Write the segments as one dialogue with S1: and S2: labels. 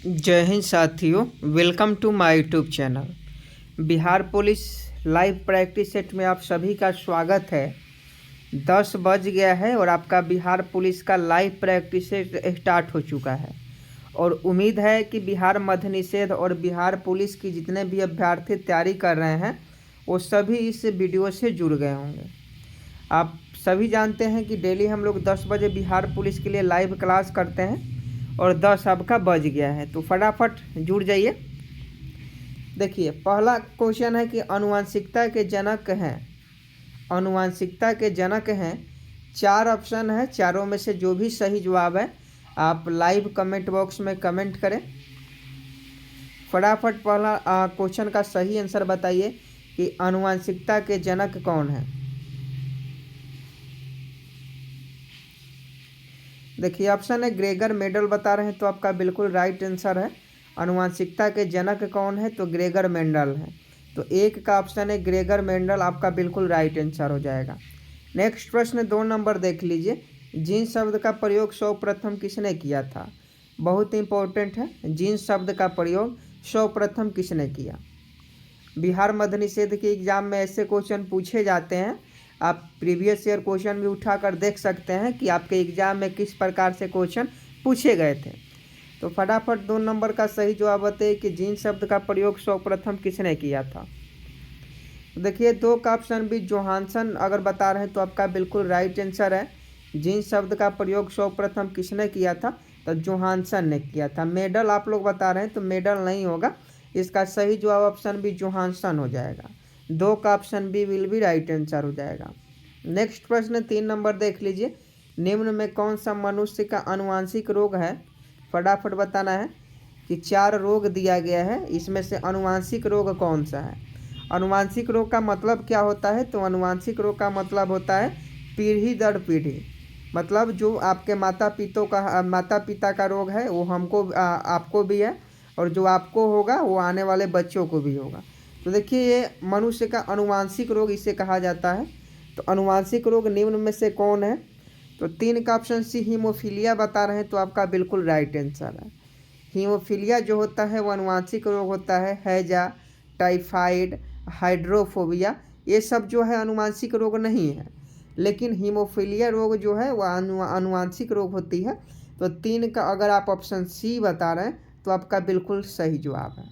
S1: जय हिंद साथियों, welcome to my YouTube channel. Bihar police live practice set में आप सभी का स्वागत है। 10 बज गया है और आपका बिहार पुलिस का लाइव प्रैक्टिस सेट स्टार्ट हो चुका है और उम्मीद है कि बिहार मद्य निषेध और बिहार पुलिस की जितने भी अभ्यर्थी तैयारी कर रहे हैं वो सभी इस वीडियो से जुड़ गए होंगे। आप सभी जानते हैं कि डेली हम लोग 10 बजे बिहार पुलिस के लिए लाइव क्लास करते हैं और 10 आपका बज गया है, तो फटाफट जुड़ जाइए। देखिए, पहला क्वेश्चन है कि आनुवंशिकता के जनक हैं। आनुवंशिकता के जनक हैं, 4 ऑप्शन है, चारों में से जो भी सही जवाब है आप लाइव कमेंट बॉक्स में कमेंट करें। फटाफट पहला क्वेश्चन का सही आंसर बताइए कि आनुवंशिकता के जनक कौन है। देखिए, ऑप्शन है ग्रेगर मेंडल बता रहे हैं, तो आपका बिल्कुल राइट आंसर है। आनुवंशिकता के जनक कौन है, तो ग्रेगर मेंडल है। तो एक का ऑप्शन है ग्रेगर मेंडल, आपका बिल्कुल राइट आंसर हो जाएगा। नेक्स्ट प्रश्न 2 नंबर देख लीजिए। जीन शब्द का प्रयोग सर्वप्रथम किसने किया था। बहुत इंपॉर्टेंट है, जीन शब्द का प्रयोग सर्वप्रथम किसने किया। बिहार मद्य निषेध के एग्जाम में ऐसे क्वेश्चन पूछे जाते हैं। आप प्रीवियस ईयर क्वेश्चन भी उठाकर देख सकते हैं कि आपके एग्जाम में किस प्रकार से क्वेश्चन पूछे गए थे। तो फटाफट 2 नंबर का सही जवाब बताइए कि जीन शब्द का प्रयोग सर्वप्रथम किसने किया था। देखिए, 2 का ऑप्शन भी जोहानसन अगर बता रहे हैं तो आपका बिल्कुल राइट आंसर है। जीन शब्द का प्रयोग सर्वप्रथम किसने किया था, तो जोहानसन ने किया था। मेडल आप लोग बता रहे हैं तो मेडल नहीं होगा, इसका सही जवाब ऑप्शन बी जोहानसन हो जाएगा। 2 का option B will be right answer हो जाएगा। नेक्स्ट प्रश्न 3 नंबर देख लीजिए। निम्न में कौन सा मनुष्य का आनुवांशिक रोग है। फटाफट बताना है कि 4 रोग दिया गया है, इसमें से आनुवांशिक रोग कौन सा है। आनुवांशिक रोग का मतलब क्या होता है, तो आनुवांशिक रोग का मतलब होता है पीढ़ी दर पीढ़ी। मतलब जो आपके माता पिता का रोग है वो आपको भी है, और जो आपको होगा वो आने वाले बच्चों को भी होगा। तो देखिए, ये मनुष्य का आनुवांशिक रोग इसे कहा जाता है। तो आनुवांशिक रोग निम्न में से कौन है, तो 3 का ऑप्शन सी हीमोफीलिया बता रहे हैं, तो आपका बिल्कुल राइट आंसर है। हीमोफीलिया जो होता है वो आनुवांशिक रोग होता है। हैजा, टाइफाइड, हाइड्रोफोबिया, ये सब जो है आनुवांशिक रोग नहीं है, लेकिन हीमोफीलिया रोग जो है वह आनुवांशिक रोग होती है। तो 3 का अगर आप ऑप्शन सी बता रहे हैं तो आपका बिल्कुल सही जवाब है।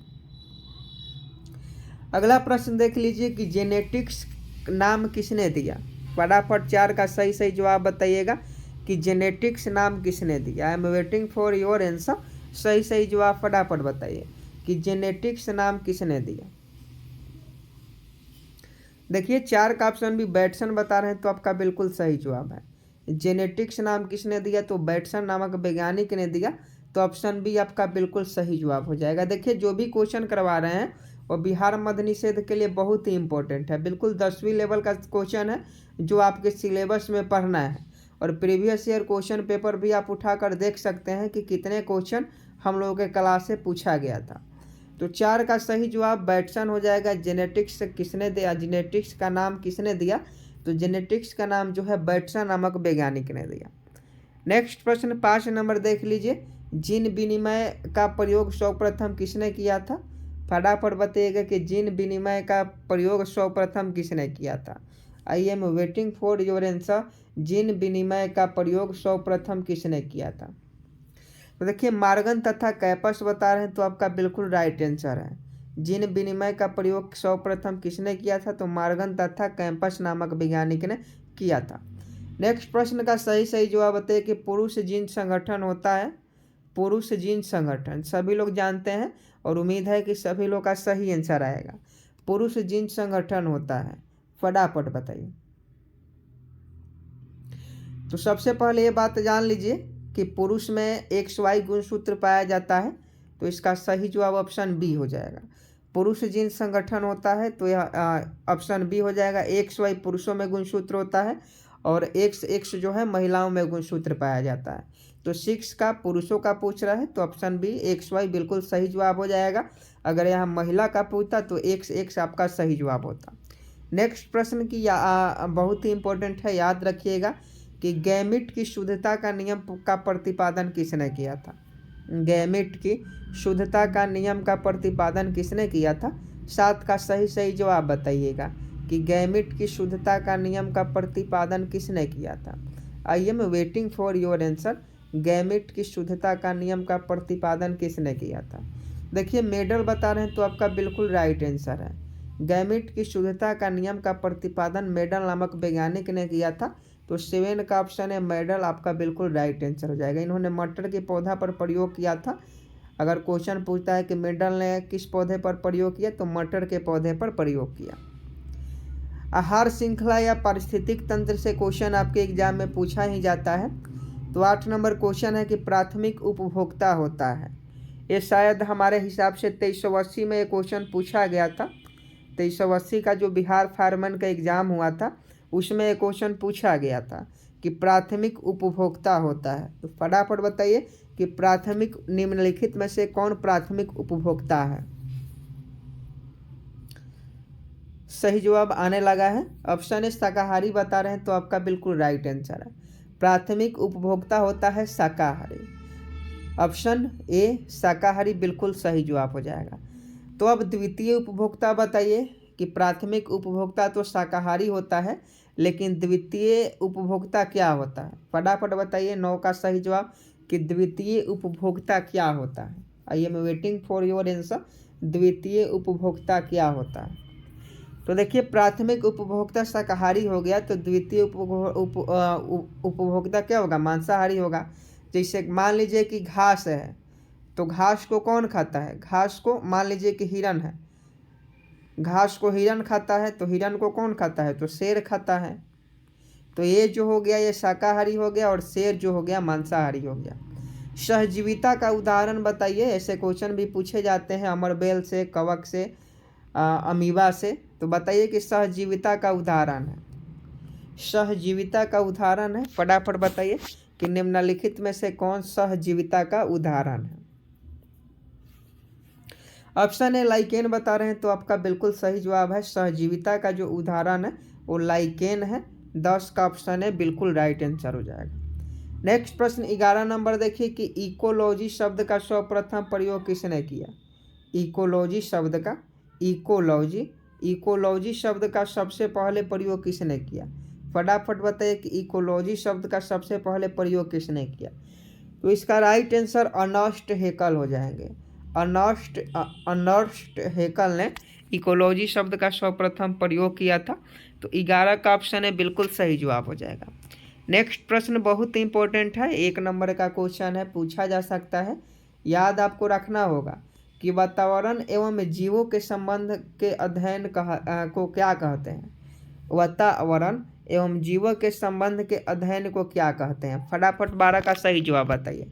S1: अगला प्रश्न देख लीजिए कि जेनेटिक्स नाम किसने दिया। फटाफट 4 का सही सही जवाब बताइएगा कि जेनेटिक्स नाम किसने दिया। आई am waiting for your answer. सही सही जवाब फटाफट बताइए कि जेनेटिक्स नाम किसने दिया। देखिए, 4 का ऑप्शन भी बैटसन बता रहे हैं, तो आपका बिल्कुल सही जवाब है। जेनेटिक्स नाम किसने दिया, तो बैटसन नामक वैज्ञानिक ने दिया। तो ऑप्शन बी आपका बिल्कुल सही जवाब हो जाएगा। देखिए, जो भी क्वेश्चन करवा रहे हैं वो बिहार मद्य निषेध के लिए बहुत ही इंपॉर्टेंट है। बिल्कुल 10वीं लेवल का क्वेश्चन है जो आपके सिलेबस में पढ़ना है, और प्रीवियस ईयर क्वेश्चन पेपर भी आप उठाकर देख सकते हैं कि कितने क्वेश्चन हम लोगों के क्लास से पूछा गया था। तो 4 का सही जवाब बैटसन हो जाएगा। जेनेटिक्स किसने दिया, जेनेटिक्स का नाम किसने दिया, तो जेनेटिक्स का नाम जो है बैटसन नामक वैज्ञानिक ने दिया। नेक्स्ट प्रश्न 5 नंबर देख लीजिए। जीन विनिमय का प्रयोग सर्वप्रथम किसने किया था। फटाफट बताइएगा कि जीन विनिमय का प्रयोग सर्वप्रथम किसने किया था। आई am waiting for your answer. Gene विनिमय का प्रयोग सर्वप्रथम किसने किया था। तो देखिए, मार्गन तथा कैपस बता रहे हैं, तो आपका बिल्कुल राइट आंसर है। जीन विनिमय का प्रयोग सर्वप्रथम किसने किया था, तो मार्गन तथा कैंपस नामक वैज्ञानिक ने किया था। नेक्स्ट प्रश्न का सही सही जवाब बताइए कि पुरुष जीन संगठन होता है। पुरुष जीन संगठन सभी लोग जानते हैं और उम्मीद है कि सभी लोग का सही आंसर आएगा। पुरुष जीन संगठन होता है, फटाफट बताइए। तो सबसे पहले ये बात जान लीजिए कि पुरुष में XY गुणसूत्र पाया जाता है, तो इसका सही जवाब ऑप्शन बी हो जाएगा। पुरुष जीन संगठन होता है तो यह ऑप्शन बी हो जाएगा। XY पुरुषों में गुणसूत्र होता है और XX जो है महिलाओं में गुणसूत्र पाया जाता है। तो 6 का पुरुषों का पूछ रहा है तो ऑप्शन बी XY बिल्कुल सही जवाब हो जाएगा। अगर यहाँ महिला का पूछता तो XX आपका सही जवाब होता। नेक्स्ट प्रश्न की बहुत ही इंपॉर्टेंट है, याद रखिएगा कि गैमिट की शुद्धता का नियम का प्रतिपादन किसने किया था। गैमेट की शुद्धता का नियम का प्रतिपादन किसने किया था? 7 का सही जवाब बताइएगा कि गैमेट की शुद्धता का नियम का प्रतिपादन किसने किया था। आई am waiting for your answer. Gamete की शुद्धता का नियम का प्रतिपादन किसने किया था? देखिए मेडल बता रहे हैं तो आपका बिल्कुल राइट आंसर है। गैमेट की शुद्धता का नियम का प्रतिपादन मेडल नामक वैज्ञानिक ने किया था। तो 7 का ऑप्शन है मेडल, आपका बिल्कुल राइट आंसर हो जाएगा। इन्होंने मटर के पौधा पर प्रयोग किया था। अगर क्वेश्चन पूछता है कि मेडल ने किस पौधे पर प्रयोग किया, तो मटर के पौधे पर प्रयोग किया। आहार श्रृंखला या पारिस्थितिक तंत्र से क्वेश्चन आपके एग्जाम में पूछा ही जाता है। तो 8 नंबर क्वेश्चन है कि प्राथमिक उपभोक्ता होता है। ये शायद हमारे हिसाब से 2380 में ये क्वेश्चन पूछा गया था। 2380 का जो बिहार फायरमैन का एग्ज़ाम हुआ था उसमें ये क्वेश्चन पूछा गया था कि प्राथमिक उपभोक्ता होता है। तो फटाफट बताइए कि प्राथमिक निम्नलिखित में से कौन प्राथमिक उपभोक्ता है? सही जवाब आने लगा है। ऑप्शन ए शाकाहारी बता रहे हैं तो आपका बिल्कुल राइट आंसर है। प्राथमिक उपभोक्ता होता है शाकाहारी। ऑप्शन ए शाकाहारी बिल्कुल सही जवाब हो जाएगा। तो अब द्वितीय उपभोक्ता बताइए कि प्राथमिक उपभोक्ता तो शाकाहारी होता है, लेकिन द्वितीय उपभोक्ता क्या होता है? फटाफट बताइए 9 का सही जवाब कि द्वितीय उपभोक्ता क्या होता है। आई am waiting for your answer. द्वितीय उपभोक्ता क्या होता है? तो देखिए प्राथमिक उपभोक्ता शाकाहारी हो गया, तो द्वितीय उपभोक्ता क्या होगा? मांसाहारी होगा। जैसे मान लीजिए कि घास है, तो घास को कौन खाता है? घास को मान लीजिए कि हिरन है, घास को हिरन खाता है, तो हिरन को कौन खाता है? तो शेर खाता है। तो ये जो हो गया ये शाकाहारी हो गया, और शेर जो हो गया मांसाहारी हो गया। सहजीविता का उदाहरण बताइए। ऐसे क्वेश्चन भी पूछे जाते हैं अमरबेल से, कवक से, अमीबा से। तो बताइए कि सहजीविता का उदाहरण है। सहजीविता का उदाहरण है, फटाफट बताइए कि निम्नलिखित में से कौन सहजीविता का उदाहरण है? ऑप्शन ए लाइकेन बता रहे हैं तो आपका बिल्कुल सही जवाब है। सहजीविता का जो उदाहरण है वो लाइकेन है। 10 का ऑप्शन है बिल्कुल राइट आंसर हो जाएगा। नेक्स्ट प्रश्न 11 नंबर देखिए कि इकोलॉजी शब्द का सर्वप्रथम प्रयोग किसने किया? इकोलॉजी शब्द का इकोलॉजी शब्द का सबसे पहले प्रयोग किसने किया? फटाफट बताइए कि इकोलॉजी शब्द का सबसे पहले प्रयोग किसने किया? तो इसका राइट आंसर अर्नस्ट हैकेल हो जाएंगे। अर्नस्ट हैकेल ने इकोलॉजी शब्द का सर्वप्रथम प्रयोग किया था। तो 11 का ऑप्शन है बिल्कुल सही जवाब हो जाएगा। नेक्स्ट प्रश्न बहुत इंपॉर्टेंट है, 1 नंबर का क्वेश्चन है, पूछा जा सकता है। याद आपको रखना होगा कि वातावरण एवं जीवों के संबंध के अध्ययन को क्या कहते हैं? वातावरण एवं जीवों के संबंध के अध्ययन को क्या कहते हैं? फटाफट 12 का सही जवाब बताइए।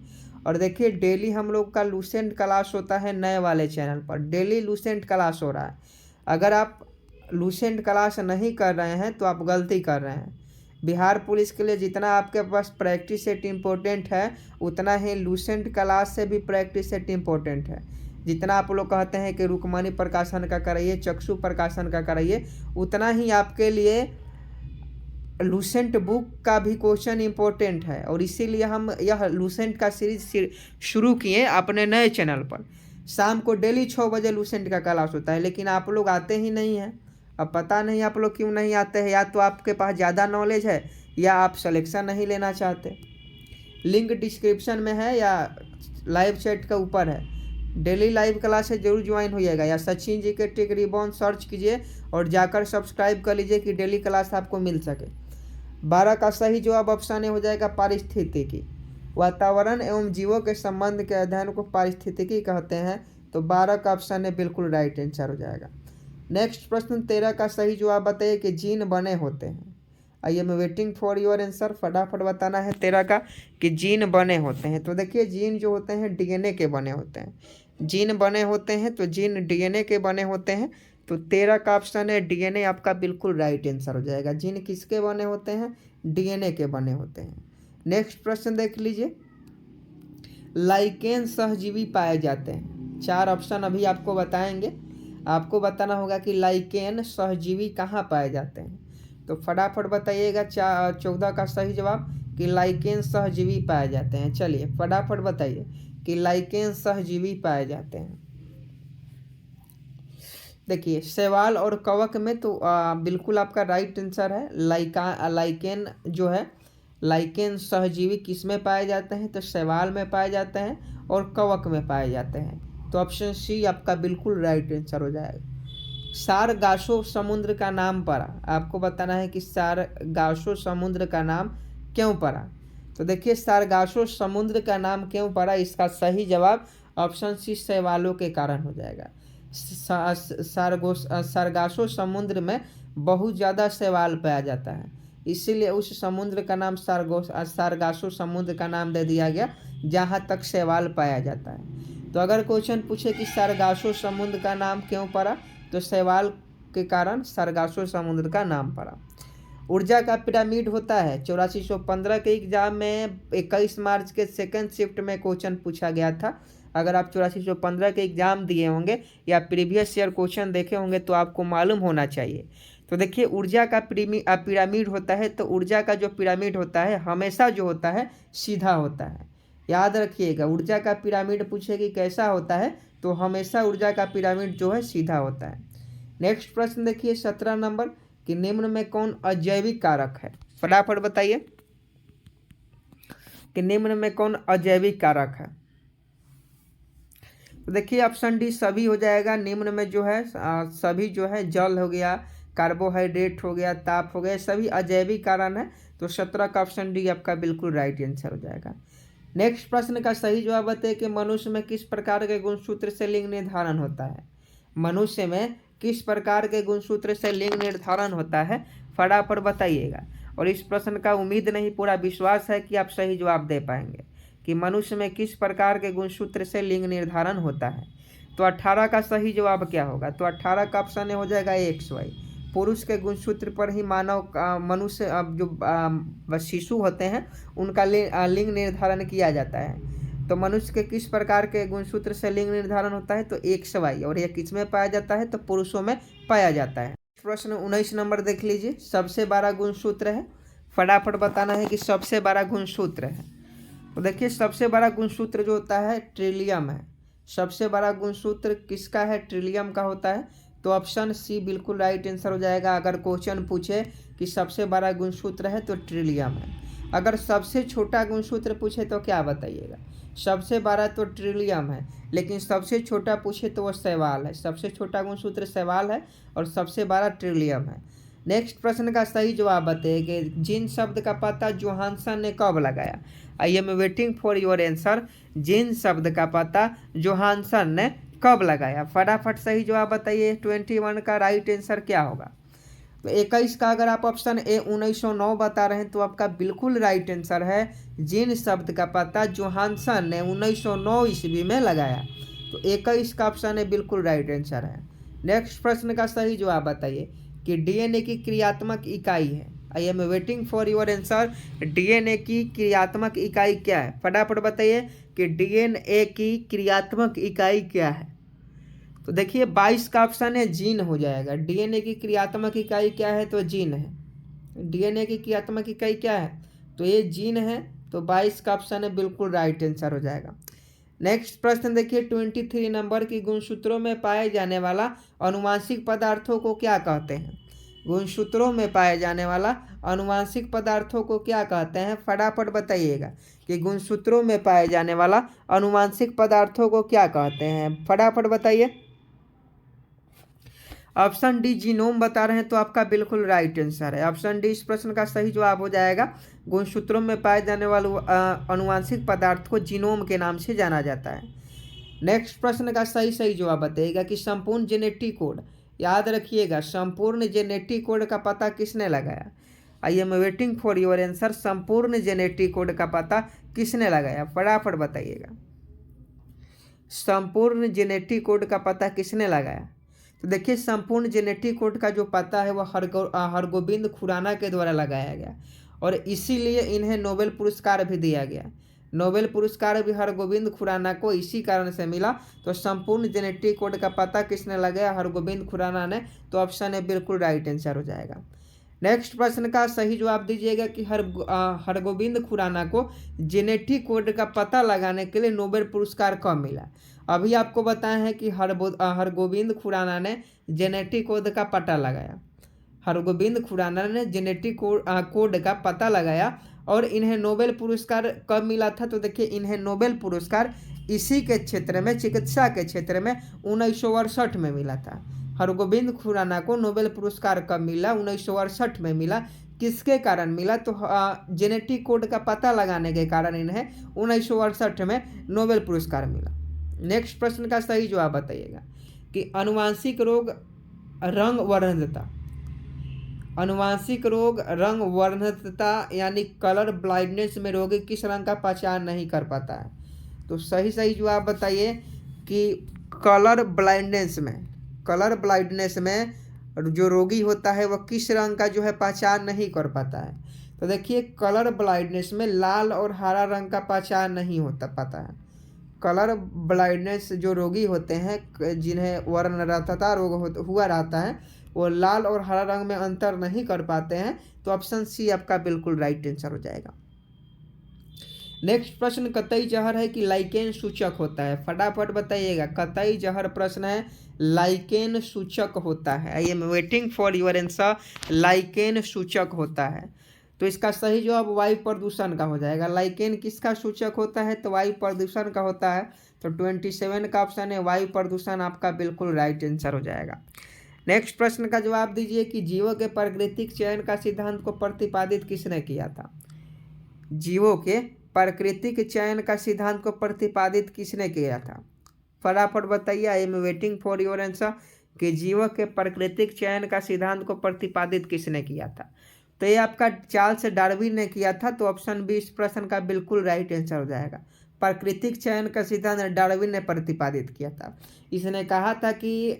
S1: और देखिए डेली हम लोग का लूसेंट क्लास होता है नए वाले चैनल पर, डेली लूसेंट क्लास हो रहा है। अगर आप लूसेंट क्लास नहीं कर रहे हैं तो आप गलती कर रहे हैं। बिहार पुलिस के लिए जितना आपके पास प्रैक्टिस सेट इम्पोर्टेंट है, उतना ही लूसेंट क्लास से भी प्रैक्टिस सेट इम्पोर्टेंट है। जितना आप लोग कहते हैं कि रुक्मणी प्रकाशन का कराइए, चक्षु प्रकाशन का कराइए, उतना ही आपके लिए लूसेंट बुक का भी क्वेश्चन इम्पोर्टेंट है। और इसीलिए हम यह लूसेंट का सीरीज शुरू किए अपने नए चैनल पर। शाम को डेली 6 बजे लूसेंट का क्लास होता है, लेकिन आप लोग आते ही नहीं हैं। अब पता नहीं आप लोग क्यों नहीं आते हैं, या तो आपके पास ज़्यादा नॉलेज है या आप सिलेक्शन नहीं लेना चाहते। लिंक डिस्क्रिप्शन में है या लाइव चैट का ऊपर है। डेली लाइव क्लास से जरूर ज्वाइन होइएगा, या सचिन जी के टेक रिबॉन सर्च कीजिए और जाकर सब्सक्राइब कर लीजिए कि डेली क्लास आपको मिल सके। 12 का सही जवाब ऑप्शन ए हो जाएगा पारिस्थितिकी। वातावरण एवं जीवों के संबंध के अध्ययन को पारिस्थितिकी कहते हैं। तो 12 का ऑप्शन ए बिल्कुल राइट आंसर हो जाएगा। नेक्स्ट प्रश्न 13 का सही जवाब बताइए कि जीन बने होते हैं। आई am waiting for your answer. फटाफट बताना है 13 का कि जीन बने होते हैं। तो देखिए जीन जो होते हैं डीएनए के बने होते हैं। जीन बने होते हैं तो जीन डीएनए के बने होते हैं। तो 13 का ऑप्शन है डीएनए आपका बिल्कुल राइट आंसर हो जाएगा। जीन किसके बने होते हैं? डीएनए के बने होते हैं। नेक्स्ट प्रश्न देख लीजिए, लाइकेन सहजीवी पाए जाते हैं। 4 ऑप्शन अभी आपको बताएंगे, आपको बताना होगा कि लाइकेन सहजीवी कहाँ पाए जाते हैं। तो फटाफट बताइएगा 14 का सही जवाब कि लाइकेन सहजीवी पाए जाते हैं। चलिए फटाफट बताइए कि लाइकेन सहजीवी पाए जाते हैं। देखिए शैवाल और कवक में तो बिल्कुल आपका राइट आंसर है। लाइकेन जो है, लाइकेन सहजीवी किस में पाए जाते हैं, तो शैवाल में पाए जाते हैं और कवक में पाए जाते हैं। तो ऑप्शन सी आपका बिल्कुल राइट आंसर हो जाएगा। सारगासो समुद्र का नाम पड़ा, आपको बताना है कि सारगासो समुद्र का नाम क्यों पड़ा। तो देखिए सारगासो समुद्र का नाम क्यों पड़ा, इसका सही जवाब ऑप्शन सी शैवालों के कारण हो जाएगा। सारगासो समुद्र में बहुत ज़्यादा शैवाल पाया जाता है, इसीलिए उस समुद्र का नाम सारगासो समुद्र का नाम दे दिया गया जहाँ तक शैवाल पाया जाता है। तो अगर क्वेश्चन पूछे कि सारगासो समुद्र का नाम क्यों पड़ा, तो शैवाल के कारण सारगासो समुद्र का नाम पड़ा। ऊर्जा का पिरामिड होता है 8415 के एग्जाम में 21 मार्च के सेकंड शिफ्ट में क्वेश्चन पूछा गया था। अगर आप 8415 के एग्जाम दिए होंगे या प्रीवियस ईयर क्वेश्चन देखे होंगे तो आपको मालूम होना चाहिए। तो देखिए ऊर्जा का पिरामिड होता है, तो ऊर्जा का जो पिरामिड होता है हमेशा जो होता है सीधा होता है। याद रखिएगा, ऊर्जा का पिरामिड पूछे कि कैसा होता है, तो हमेशा ऊर्जा का पिरामिड जो है सीधा होता है। नेक्स्ट प्रश्न देखिए 17 नंबर कि निम्न में कौन अजैविक कारक है, फटाफट बताइए कि निम्न में कौन अजैविक कारक है। तो देखिए ऑप्शन डी सभी हो जाएगा। निम्न में जो है सभी जो है जल हो गया, कार्बोहाइड्रेट हो गया, ताप हो गया, सभी अजैविक कारण है। तो 17 का ऑप्शन डी आपका बिल्कुल राइट आंसर हो जाएगा। नेक्स्ट प्रश्न का सही जवाब बताइए कि मनुष्य में किस प्रकार के गुणसूत्र से लिंग निर्धारण होता है। मनुष्य में किस प्रकार के गुणसूत्र से लिंग निर्धारण होता है, फटाफट बताइएगा। और इस प्रश्न का उम्मीद नहीं पूरा विश्वास है कि आप सही जवाब दे पाएंगे कि मनुष्य में किस प्रकार के गुणसूत्र से लिंग निर्धारण होता है। तो 18 का सही जवाब क्या होगा, तो 18 का ऑप्शन हो जाएगा XY। पुरुष के गुणसूत्र पर ही मनुष्य जो शिशु होते हैं उनका लिंग निर्धारण किया जाता है। तो मनुष्य के किस प्रकार के गुणसूत्र से लिंग निर्धारण होता है, तो XY। और यह किस में पाया जाता है, तो पुरुषों में पाया जाता है। प्रश्न 19 नंबर देख लीजिए, सबसे बड़ा गुणसूत्र है, फटाफट बताना है कि सबसे बड़ा गुणसूत्र है। तो देखिए सबसे बड़ा गुणसूत्र जो होता है ट्रिलियम है। सबसे बड़ा गुणसूत्र किसका है, ट्रिलियम का होता है। तो ऑप्शन सी बिल्कुल राइट आंसर हो जाएगा। अगर क्वेश्चन पूछे कि सबसे बड़ा गुणसूत्र है तो ट्रिलियम है। अगर सबसे छोटा गुणसूत्र पूछे तो क्या बताइएगा, सबसे बड़ा तो ट्रिलियम है लेकिन सबसे छोटा पूछे तो वह शैवाल है। सबसे छोटा गुणसूत्र शैवाल है और सबसे बड़ा ट्रिलियम है। नेक्स्ट प्रश्न का सही जवाब बताइए कि जिन शब्द का पता जोहानसन ने कब लगाया। I am waiting for your answer. जिन शब्द का पता जोहानसन ने कब लगाया, फटाफट सही जवाब बताइए। 21 का राइट आंसर क्या होगा, तो 21 का अगर आप ऑप्शन ए 1909 बता रहे हैं तो आपका बिल्कुल राइट आंसर है। जिन शब्द का पता जोहानसन ने 1909 ईस्वी में लगाया, तो 21 का ऑप्शन है बिल्कुल राइट आंसर है। नेक्स्ट प्रश्न का सही जवाब बताइए कि डीएनए की क्रियात्मक इकाई है। आई am waiting for your answer. DNA की क्रियात्मक इकाई क्या है, फटाफट बताइए कि डीएनए की क्रियात्मक इकाई क्या है। तो देखिए 22 का ऑप्शन है जीन हो जाएगा। डीएनए की क्रियात्मक इकाई क्या है, तो जीन है। डीएनए की क्रियात्मक इकाई क्या है, तो ये जीन है। तो 22 का ऑप्शन है बिल्कुल राइट आंसर हो जाएगा। नेक्स्ट प्रश्न देखिए 23 नंबर की गुणसूत्रों में पाए जाने वाला अनुवांशिक पदार्थों को क्या कहते हैं। गुणसूत्रों में पाए जाने वाला अनुवांशिक पदार्थों को क्या कहते हैं, फटाफट बताइएगा कि गुणसूत्रों में पाए जाने वाला अनुवांशिक पदार्थों को क्या कहते हैं, फटाफट बताइए। ऑप्शन डी जीनोम बता रहे हैं तो आपका बिल्कुल राइट आंसर है। ऑप्शन डी इस प्रश्न का सही जवाब हो जाएगा। गुणसूत्रों में पाए जाने वाले अनुवांशिक पदार्थ को जीनोम के नाम से जाना जाता है। नेक्स्ट प्रश्न का सही जवाब बताइएगा कि संपूर्ण जेनेटिक कोड, याद रखिएगा संपूर्ण जेनेटिक कोड का पता किसने लगाया। I am waiting for your answer. संपूर्ण जेनेटिक कोड का पता किसने लगाया, फटाफट बताइएगा। संपूर्ण जेनेटिक कोड का पता किसने लगाया, तो देखिए संपूर्ण जेनेटिक कोड का जो पता है वह हरगोविंद खुराना के द्वारा लगाया गया और इसीलिए इन्हें नोबेल पुरस्कार भी दिया गया। नोबेल पुरस्कार भी हरगोविंद खुराना को इसी कारण से मिला। तो संपूर्ण जेनेटिक कोड का पता किसने लगाया, हरगोविंद खुराना ने। तो ऑप्शन है बिल्कुल राइट आंसर हो जाएगा। नेक्स्ट प्रश्न का सही जवाब दीजिएगा कि हरगोविंद खुराना को जेनेटिक कोड का पता लगाने के लिए नोबेल पुरस्कार कब मिला। अभी आपको बताया है कि हरगोविंद खुराना ने जेनेटिक कोड का पता लगाया। हरगोविंद खुराना ने जेनेटिक कोड का पता लगाया और इन्हें नोबेल पुरस्कार कब मिला था। तो देखिए, इन्हें नोबेल पुरस्कार इसी के क्षेत्र में, चिकित्सा के क्षेत्र में 1968 में मिला था। हरगोविंद खुराना को नोबेल पुरस्कार कब मिला? 1968 में मिला। किसके कारण मिला? तो जेनेटिक कोड का पता लगाने के कारण इन्हें 1968 में नोबेल पुरस्कार मिला। नेक्स्ट प्रश्न का सही जवाब बताइएगा कि आनुवांशिक रोग रंग वर्णनता, आनुवांशिक रोग रंग वर्णनता यानी कलर ब्लाइंडनेस में रोगी किस रंग का पहचान नहीं कर पाता है। तो सही जवाब बताइए कि कलर ब्लाइंडनेस में जो रोगी होता है वह किस रंग का जो है पहचान नहीं कर पाता है। तो देखिए, कलर ब्लाइंडनेस में लाल और हरा रंग का पहचान नहीं होता पाता है। कलर ब्लाइंडनेस जो रोगी होते हैं, जिन्हें वर्णरहितता रोग हुआ रहता है, वो लाल और हरा रंग में अंतर नहीं कर पाते हैं। तो ऑप्शन सी आपका बिल्कुल राइट आंसर हो जाएगा। नेक्स्ट प्रश्न कतई जहर है कि लाइकेन सूचक होता है। फटाफट बताइएगा, कतई जहर प्रश्न है, लाइकेन सूचक होता है। आई am waiting for your answer. Lichen सूचक होता है। तो इसका सही जवाब वायु प्रदूषण का हो जाएगा। लाइकेन किसका सूचक होता है? तो वायु प्रदूषण का होता है। तो 27 का ऑप्शन है वायु प्रदूषण आपका बिल्कुल राइट आंसर हो जाएगा। नेक्स्ट प्रश्न का जवाब दीजिए कि जीवों के प्राकृतिक चयन का सिद्धांत को प्रतिपादित किसने किया था। जीवों के प्राकृतिक चयन का सिद्धांत को प्रतिपादित किसने किया था? फटाफट बताइए। आई am waiting for your answer कि जीवों के प्राकृतिक चयन का सिद्धांत को प्रतिपादित किसने किया था। तो ये आपका चार्ल्स डार्विन ने किया था। तो ऑप्शन बी इस प्रश्न का बिल्कुल राइट आंसर हो जाएगा। प्राकृतिक चयन का सिद्धांत डार्विन ने प्रतिपादित किया था। इसने कहा था कि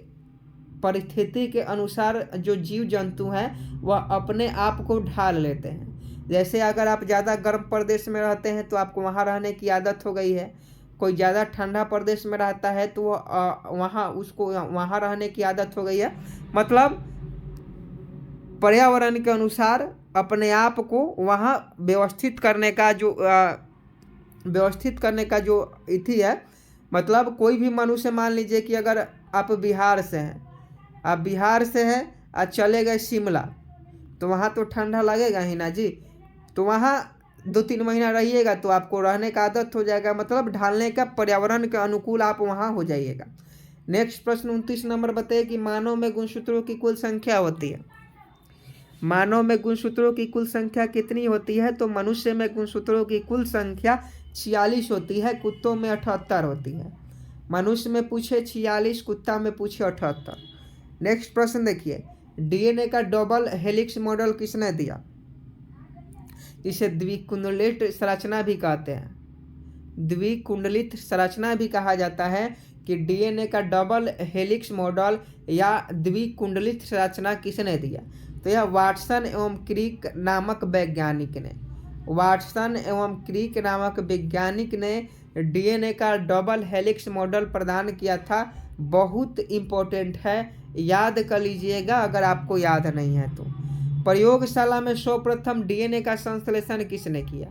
S1: परिस्थिति के अनुसार जो जीव जंतु हैं वह अपने आप को ढाल लेते हैं। जैसे अगर आप ज़्यादा गर्म प्रदेश में रहते हैं तो आपको वहाँ रहने की आदत हो गई है। कोई ज़्यादा ठंडा प्रदेश में रहता है तो वहाँ रहने की आदत हो गई है। मतलब पर्यावरण के अनुसार अपने आप को वहाँ व्यवस्थित करने का जो इति है। मतलब कोई भी मनुष्य, मान लीजिए कि अगर आप बिहार से हैं, और चले गए शिमला, तो वहाँ तो ठंडा लगेगा ही ना जी। तो वहाँ 2-3 महीना रहिएगा तो आपको रहने का आदत हो जाएगा। मतलब ढालने का, पर्यावरण के अनुकूल आप वहाँ हो जाइएगा। नेक्स्ट प्रश्न 29 नंबर बताइए कि मानव में गुणसूत्रों की कुल संख्या होती है। मानव में गुणसूत्रों की कुल संख्या कितनी होती है? तो मनुष्य में गुणसूत्रों की कुल संख्या 46 होती है, कुत्तों में 78 होती है। मनुष्य में पूछे 46, कुत्ता में पूछे 78। नेक्स्ट प्रश्न देखिए, डीएनए का डबल हेलिक्स मॉडल किसने दिया? इसे द्विकुंडलित संरचना भी कहते हैं। द्विकुंडलित संरचना भी कहा जाता है कि डीएनए का डबल हेलिक्स मॉडल या द्विकुंडलित संरचना किसने दिया? तो यह वाटसन एवं क्रिक नामक वैज्ञानिक ने डीएनए का डबल हेलिक्स मॉडल प्रदान किया था। बहुत इम्पोर्टेंट है, याद कर लीजिएगा अगर आपको याद नहीं है तो। प्रयोगशाला में सर्वप्रथम डीएनए का संश्लेषण किसने किया?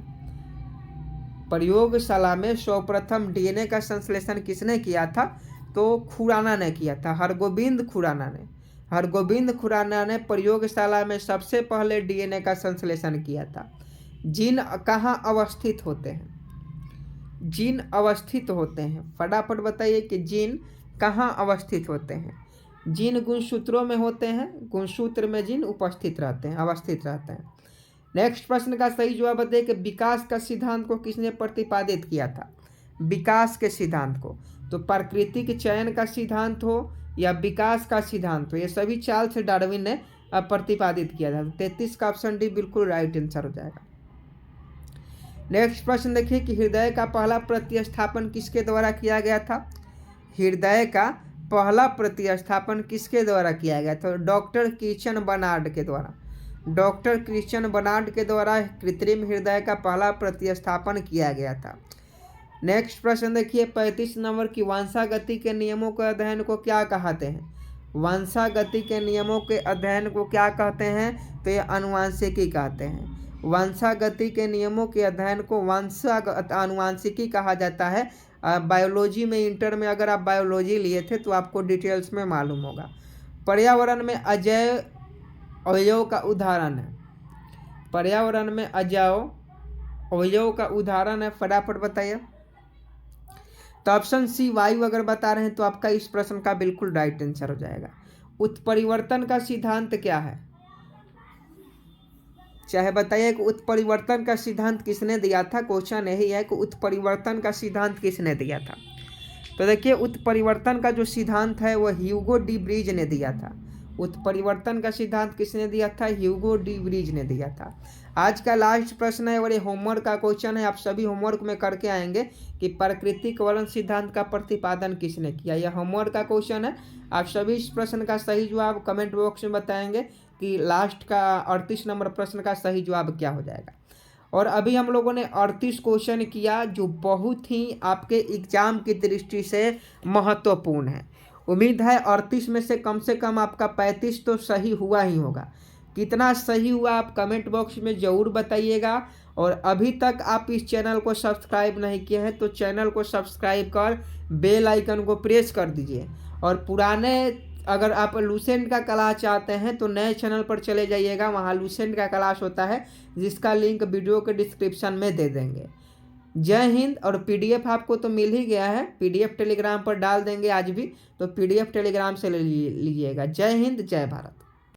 S1: प्रयोगशाला में सर्वप्रथम डीएनए का संश्लेषण किसने किया था? तो खुराना ने किया था, हरगोविंद खुराना ने प्रयोगशाला में सबसे पहले डीएनए का संश्लेषण किया था। जीन कहाँ अवस्थित होते हैं? फटाफट बताइए कि जीन कहाँ अवस्थित होते हैं। जीन गुणसूत्रों में होते हैं। गुणसूत्र में जीन अवस्थित रहते हैं। नेक्स्ट प्रश्न का सही जवाब बताइए कि विकास का सिद्धांत को किसने प्रतिपादित किया था? विकास के सिद्धांत को, तो प्राकृतिक चयन का सिद्धांत हो या विकास का सिद्धांत हो, ये सभी चार्ल्स डार्विन ने प्रतिपादित किया था। 33 का ऑप्शन डी बिल्कुल राइट आंसर हो जाएगा। नेक्स्ट प्रश्न देखिए कि हृदय का पहला प्रतिस्थापन किसके द्वारा किया गया था? हृदय का पहला प्रतिस्थापन किसके द्वारा किया गया था? डॉक्टर क्रिश्चियन बर्नार्ड के द्वारा कृत्रिम हृदय का पहला प्रतिस्थापन किया गया था। नेक्स्ट प्रश्न देखिए 35 नंबर की वंशागति के नियमों के अध्ययन को क्या कहते हैं? वंशागति के नियमों के अध्ययन को क्या कहते हैं? तो ये अनुवांशिकी कहते हैं। वंशागति के नियमों के अध्ययन को अनुवांशिकी कहा जाता है। बायोलॉजी में, इंटर में अगर आप बायोलॉजी लिए थे तो आपको डिटेल्स में मालूम होगा। पर्यावरण में अजैव अवयव का उदाहरण है। पर्यावरण में अजैव अवयव का उदाहरण है, फटाफट बताइए। तो ऑप्शन सी वायु अगर बता रहे हैं तो आपका इस प्रश्न का बिल्कुल राइट आंसर हो जाएगा। उत्परिवर्तन का सिद्धांत क्या है? चाहे बताइए कि उत्परिवर्तन का सिद्धांत किसने दिया था। क्वेश्चन यही है कि उत्परिवर्तन का सिद्धांत किसने दिया था। तो देखिए, उत्परिवर्तन का जो सिद्धांत है वह ह्यूगो डी ब्रीज ने दिया था। उत्परिवर्तन का सिद्धांत किसने दिया था? ह्यूगो डी ब्रीज ने दिया था। आज का लास्ट प्रश्न है और ये होमवर्क का क्वेश्चन है, आप सभी होमवर्क में करके आएंगे कि प्राकृतिक वर्ण सिद्धांत का प्रतिपादन किसने किया। यह होमवर्क का क्वेश्चन है। आप सभी इस प्रश्न का सही जवाब कमेंट बॉक्स में बताएंगे कि लास्ट का 38 नंबर प्रश्न का सही जवाब क्या हो जाएगा। और अभी हम लोगों ने 38 क्वेश्चन किया जो बहुत ही आपके एग्जाम की दृष्टि से महत्वपूर्ण है। उम्मीद है 38 में से कम आपका 35 तो सही हुआ ही होगा। कितना सही हुआ आप कमेंट बॉक्स में ज़रूर बताइएगा। और अभी तक आप इस चैनल को सब्सक्राइब नहीं किए हैं तो चैनल को सब्सक्राइब कर बेल आइकन को प्रेस कर दीजिए। और पुराने, अगर आप लूसेंट का क्लास चाहते हैं तो नए चैनल पर चले जाइएगा, वहाँ लूसेंट का क्लास होता है जिसका लिंक वीडियो के डिस्क्रिप्शन में दे देंगे। जय हिंद। और पीडीएफ आपको तो मिल ही गया है, पीडीएफ टेलीग्राम पर डाल देंगे आज भी, तो पीडीएफ टेलीग्राम से ले लीजिएगा। जय हिंद, जय भारत।